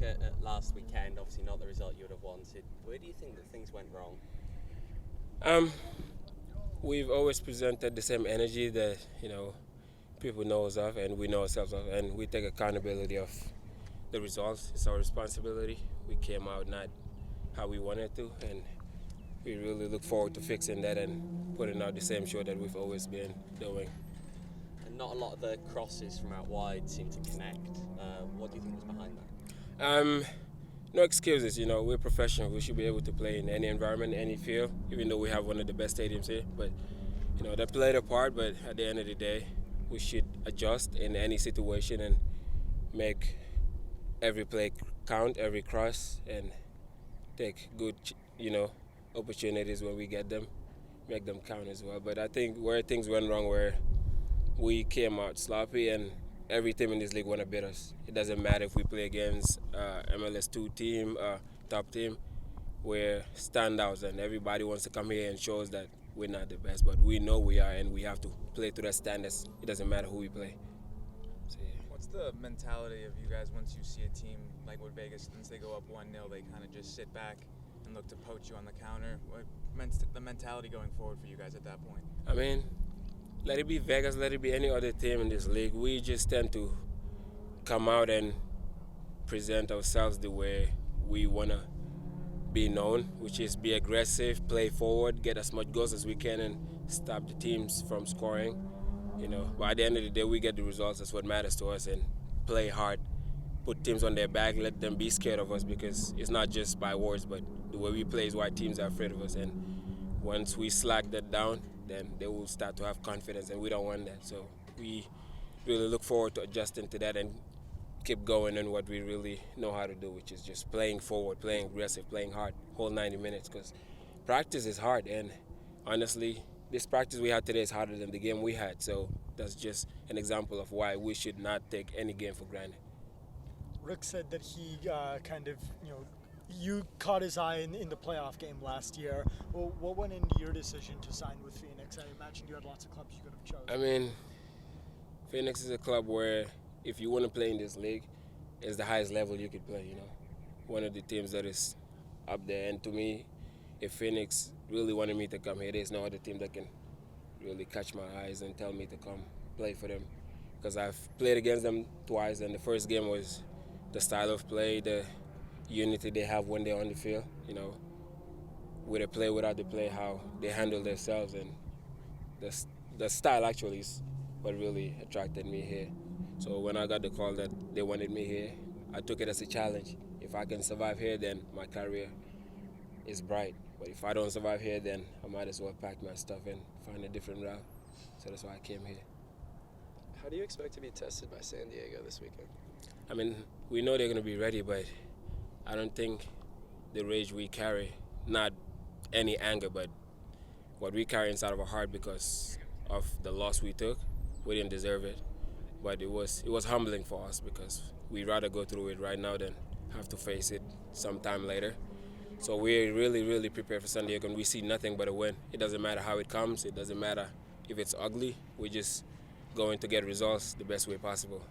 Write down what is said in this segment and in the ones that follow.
look at last weekend, obviously not the result you would have wanted. Where do you think that things went wrong? We've always presented the same energy that people know us of, and we know ourselves of, and we take accountability of the results. It's our responsibility. We came out not how we wanted to, and we really look forward to fixing that and putting out the same show that we've always been doing. And not a lot of the crosses from out wide seem to connect. What do you think was behind that? No excuses, we're professional. We should be able to play in any environment, any field, even though we have one of the best stadiums here. But, that played a part, but at the end of the day, we should adjust in any situation and make every play count, every cross, and take good, opportunities when we get them, make them count as well. But I think where things went wrong, where we came out sloppy, and every team in this league want to beat us. It doesn't matter if we play against MLS2 team, top team. We're standouts, and everybody wants to come here and show us that we're not the best, but we know we are, and we have to play to that standards. It doesn't matter who we play. So, yeah. What's the mentality of you guys once you see a team like with Vegas, once they go up 1-0, they kind of just sit back and look to poach you on the counter? What's the mentality going forward for you guys at that point? I mean, let it be Vegas, let it be any other team in this league. We just tend to come out and present ourselves the way we want to be known, which is be aggressive, play forward, get as much goals as we can, and stop the teams from scoring. But at the end of the day, we get the results. That's what matters to us, and play hard, put teams on their back, let them be scared of us, because it's not just by words, but the way we play is why teams are afraid of us. And once we slack that down, then they will start to have confidence, and we don't want that. So we really look forward to adjusting to that and keep going in what we really know how to do, which is just playing forward, playing aggressive, playing hard, whole 90 minutes, because practice is hard, and honestly, this practice we had today is harder than the game we had, so that's just an example of why we should not take any game for granted. Rick said that he you caught his eye in the playoff game last year. Well, what went into your decision to sign with Phoenix? I imagine you had lots of clubs you could have chosen. I mean, Phoenix is a club where if you want to play in this league, it's the highest level you could play, One of the teams that is up there. And to me, if Phoenix really wanted me to come here, there's no other team that can really catch my eyes and tell me to come play for them. Because I've played against them twice, and the first game was the style of play, the unity they have when they're on the field, with the play, without the play, how they handle themselves. And the style actually is what really attracted me here. So when I got the call that they wanted me here, I took it as a challenge. If I can survive here, then my career is bright. But if I don't survive here, then I might as well pack my stuff and find a different route. So that's why I came here. How do you expect to be tested by San Diego this weekend? I mean, we know they're going to be ready, but I don't think the rage we carry, not any anger, but what we carry inside of our heart because of the loss we took, we didn't deserve it. But it was humbling for us, because we'd rather go through it right now than have to face it sometime later. So we're really, really prepared for San Diego, and we see nothing but a win. It doesn't matter how it comes. It doesn't matter if it's ugly. We're just going to get results the best way possible.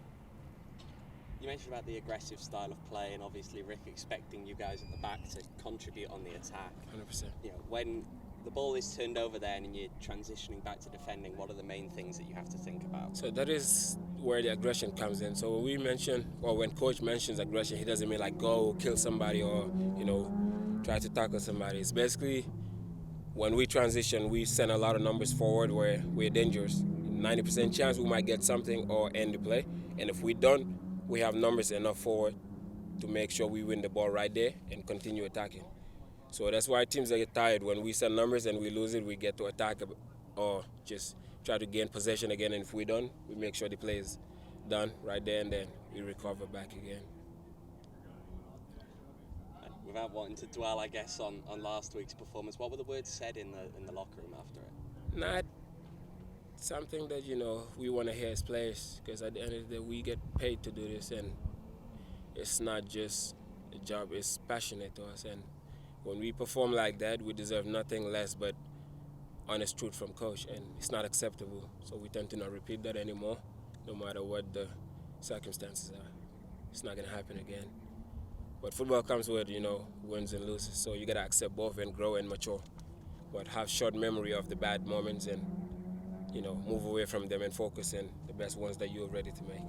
You mentioned about the aggressive style of play, and obviously Rick expecting you guys at the back to contribute on the attack. 100%. When the ball is turned over then and you're transitioning back to defending, what are the main things that you have to think about? So that is where the aggression comes in. So when coach mentions aggression, he doesn't mean like go kill somebody or, try to tackle somebody. It's basically when we transition, we send a lot of numbers forward where we're dangerous. 90% chance we might get something or end the play. And if we don't, we have numbers enough forward to make sure we win the ball right there and continue attacking. So that's why teams get tired. When we send numbers and we lose it, we get to attack or just try to gain possession again. And if we don't, we make sure the play is done right there, and then we recover back again. Without wanting to dwell, I guess, on last week's performance, what were the words said in the locker room after it? Not something that, we want to hear as players, because at the end of the day, we get paid to do this, and it's not just a job, it's passionate to us. And when we perform like that, we deserve nothing less but honest truth from coach, and it's not acceptable. So we tend to not repeat that anymore, no matter what the circumstances are. It's not going to happen again. But football comes with, wins and losses. So you gotta accept both and grow and mature. But have short memory of the bad moments and, move away from them and focus on the best ones that you're ready to make.